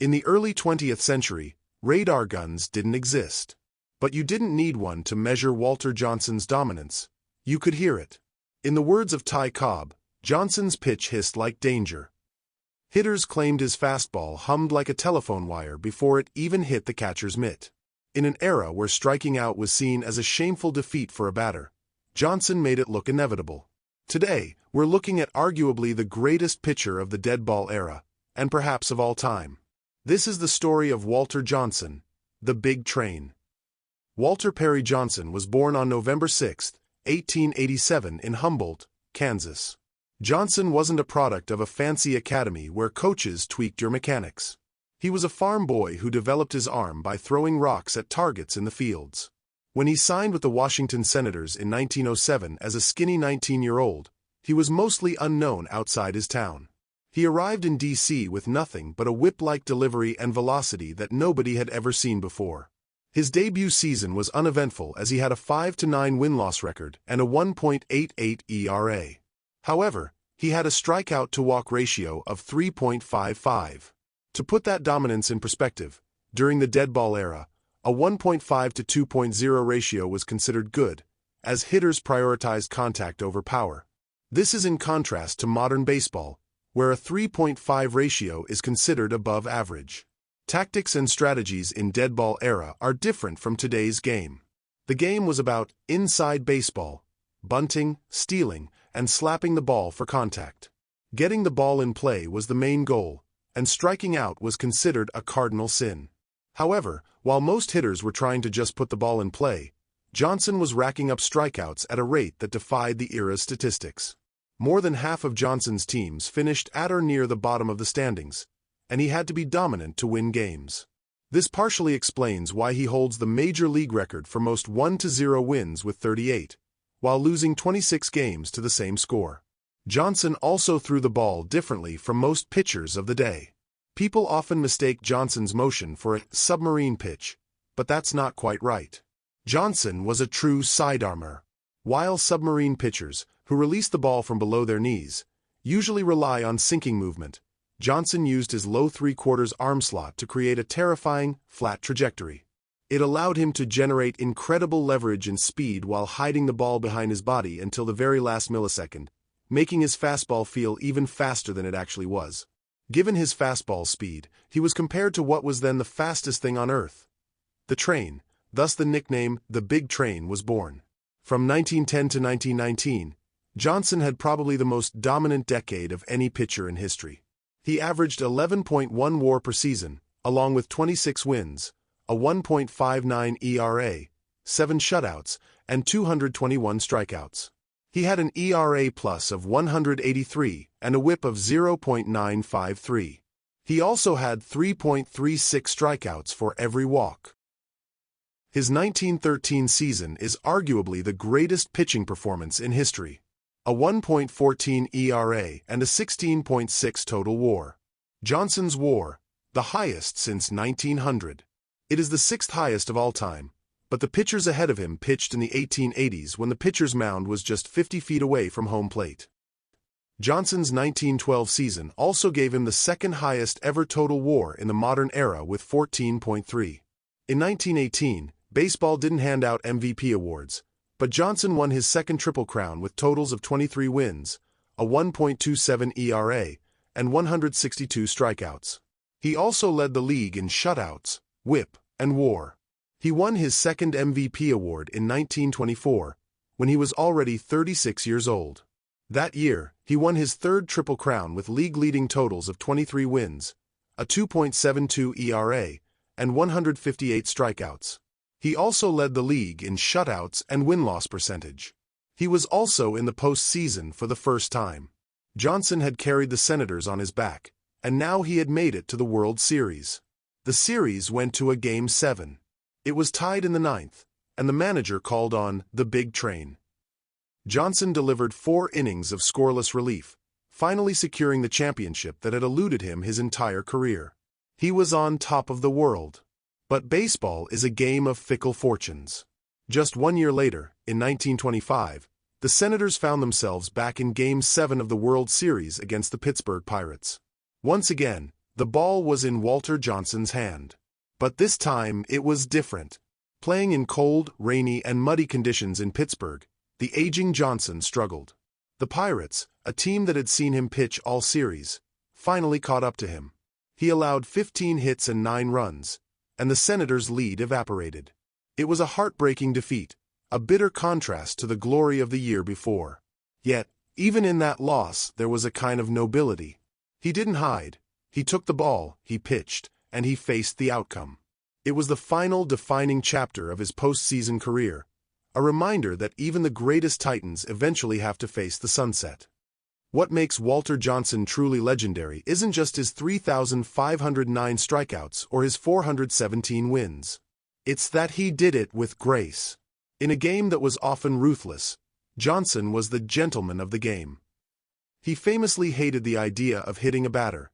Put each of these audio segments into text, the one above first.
In the early 20th century, radar guns didn't exist. But you didn't need one to measure Walter Johnson's dominance. You could hear it. In the words of Ty Cobb, Johnson's pitch hissed like danger. Hitters claimed his fastball hummed like a telephone wire before it even hit the catcher's mitt. In an era where striking out was seen as a shameful defeat for a batter, Johnson made it look inevitable. Today, we're looking at arguably the greatest pitcher of the Deadball era, and perhaps of all time. This is the story of Walter Johnson, the Big Train. Walter Perry Johnson was born on November 6, 1887 in Humboldt, Kansas. Johnson wasn't a product of a fancy academy where coaches tweaked your mechanics. He was a farm boy who developed his arm by throwing rocks at targets in the fields. When he signed with the Washington Senators in 1907 as a skinny 19-year-old, he was mostly unknown outside his town. He arrived in D.C. with nothing but a whip-like delivery and velocity that nobody had ever seen before. His debut season was uneventful as he had a 5-9 win-loss record and a 1.88 ERA. However, he had a strikeout-to-walk ratio of 3.55. To put that dominance in perspective, during the Deadball era, a 1.5 to 2.0 ratio was considered good, as hitters prioritized contact over power. This is in contrast to modern baseball, where a 3.5 ratio is considered above average. Tactics and strategies in Deadball era are different from today's game. The game was about inside baseball, bunting, stealing, and slapping the ball for contact. Getting the ball in play was the main goal, and striking out was considered a cardinal sin. However, while most hitters were trying to just put the ball in play, Johnson was racking up strikeouts at a rate that defied the era's statistics. More than half of Johnson's teams finished at or near the bottom of the standings, and he had to be dominant to win games. This partially explains why he holds the major league record for most 1-0 wins with 38, while losing 26 games to the same score. Johnson also threw the ball differently from most pitchers of the day. People often mistake Johnson's motion for a submarine pitch, but that's not quite right. Johnson was a true sidearmer. While submarine pitchers, who release the ball from below their knees, usually rely on sinking movement, Johnson used his low three-quarters arm slot to create a terrifying, flat trajectory. It allowed him to generate incredible leverage and speed while hiding the ball behind his body until the very last millisecond, making his fastball feel even faster than it actually was. Given his fastball speed, he was compared to what was then the fastest thing on Earth. The train, thus the nickname the Big Train, was born. From 1910 to 1919, Johnson had probably the most dominant decade of any pitcher in history. He averaged 11.1 WAR per season, along with 26 wins, a 1.59 ERA, 7 shutouts, and 221 strikeouts. He had an ERA plus of 183 and a whip of 0.953. He also had 3.36 strikeouts for every walk. His 1913 season is arguably the greatest pitching performance in history. A 1.14 ERA and a 16.6 total WAR. Johnson's WAR, the highest since 1900. It is the sixth highest of all time, but the pitchers ahead of him pitched in the 1880s when the pitcher's mound was just 50 feet away from home plate. Johnson's 1912 season also gave him the second highest ever total WAR in the modern era with 14.3. In 1918, baseball didn't hand out MVP awards, but Johnson won his second Triple Crown with totals of 23 wins, a 1.27 ERA, and 162 strikeouts. He also led the league in shutouts, whip, and WAR. He won his second MVP award in 1924, when he was already 36 years old. That year, he won his third Triple Crown with league-leading totals of 23 wins, a 2.72 ERA, and 158 strikeouts. He also led the league in shutouts and win-loss percentage. He was also in the postseason for the first time. Johnson had carried the Senators on his back, and now he had made it to the World Series. The series went to a Game 7. It was tied in the ninth, and the manager called on the Big Train. Johnson delivered 4 innings of scoreless relief, finally securing the championship that had eluded him his entire career. He was on top of the world. But baseball is a game of fickle fortunes. Just 1 year later, in 1925, the Senators found themselves back in Game 7 of the World Series against the Pittsburgh Pirates. Once again, The ball was in Walter Johnson's hand. But this time it was different. Playing in cold, rainy, and muddy conditions in Pittsburgh, the aging Johnson struggled. The Pirates, a team that had seen him pitch all series, finally caught up to him. He allowed 15 hits and 9 runs, and the Senators' lead evaporated. It was a heartbreaking defeat, a bitter contrast to the glory of the year before. Yet, even in that loss, there was a kind of nobility. He didn't hide. He took the ball, he pitched, and he faced the outcome. It was the final defining chapter of his postseason career, a reminder that even the greatest titans eventually have to face the sunset. What makes Walter Johnson truly legendary isn't just his 3,509 strikeouts or his 417 wins. It's that he did it with grace. In a game that was often ruthless, Johnson was the gentleman of the game. He famously hated the idea of hitting a batter.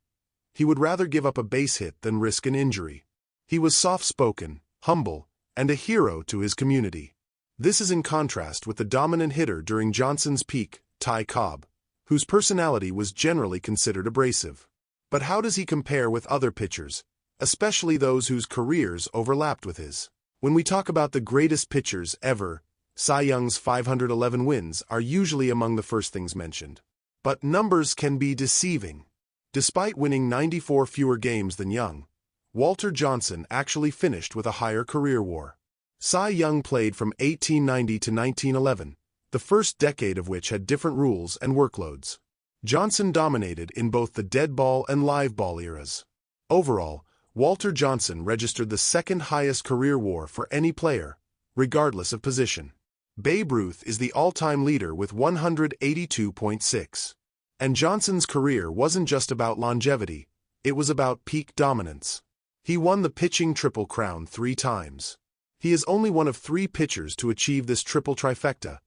He would rather give up a base hit than risk an injury. He was soft-spoken, humble, and a hero to his community. This is in contrast with the dominant hitter during Johnson's peak, Ty Cobb, whose personality was generally considered abrasive. But how does he compare with other pitchers, especially those whose careers overlapped with his? When we talk about the greatest pitchers ever, Cy Young's 511 wins are usually among the first things mentioned. But numbers can be deceiving. Despite winning 94 fewer games than Young, Walter Johnson actually finished with a higher career WAR. Cy Young played from 1890 to 1911, the first decade of which had different rules and workloads. Johnson dominated in both the dead ball and live ball eras. Overall, Walter Johnson registered the second highest career WAR for any player, regardless of position. Babe Ruth is the all-time leader with 182.6. And Johnson's career wasn't just about longevity, it was about peak dominance. He won the pitching Triple Crown 3 times. He is only one of 3 pitchers to achieve this triple trifecta,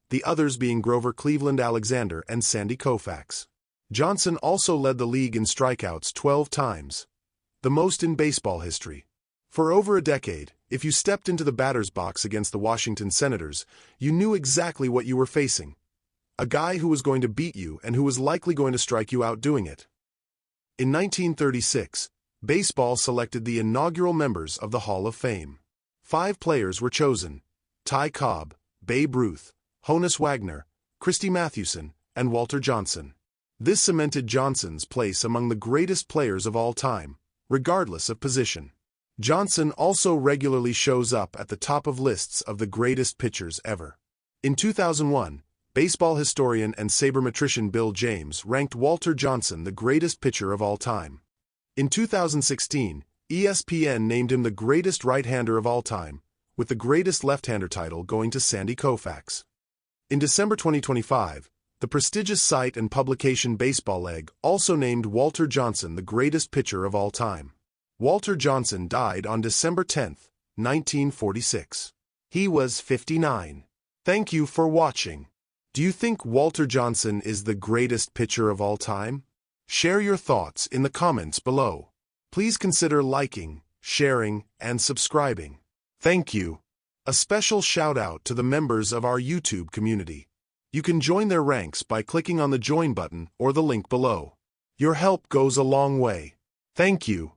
the others being Grover Cleveland Alexander and Sandy Koufax. Johnson also led the league in strikeouts 12 times, the most in baseball history. For over a decade, if you stepped into the batter's box against the Washington Senators, you knew exactly what you were facing. A guy who was going to beat you and who was likely going to strike you out doing it. In 1936, baseball selected the inaugural members of the Hall of Fame. 5 players were chosen: Ty Cobb, Babe Ruth, Honus Wagner, Christy Mathewson, and Walter Johnson. This cemented Johnson's place among the greatest players of all time, regardless of position. Johnson also regularly shows up at the top of lists of the greatest pitchers ever. In 2001, baseball historian and sabermetrician Bill James ranked Walter Johnson the greatest pitcher of all time. In 2016, ESPN named him the greatest right-hander of all time, with the greatest left-hander title going to Sandy Koufax. In December 2025, the prestigious site and publication Baseball Egg also named Walter Johnson the greatest pitcher of all time. Walter Johnson died on December 10, 1946. He was 59. Thank you for watching. Do you think Walter Johnson is the greatest pitcher of all time? Share your thoughts in the comments below. Please consider liking, sharing, and subscribing. Thank you. A special shout out to the members of our YouTube community. You can join their ranks by clicking on the join button or the link below. Your help goes a long way. Thank you.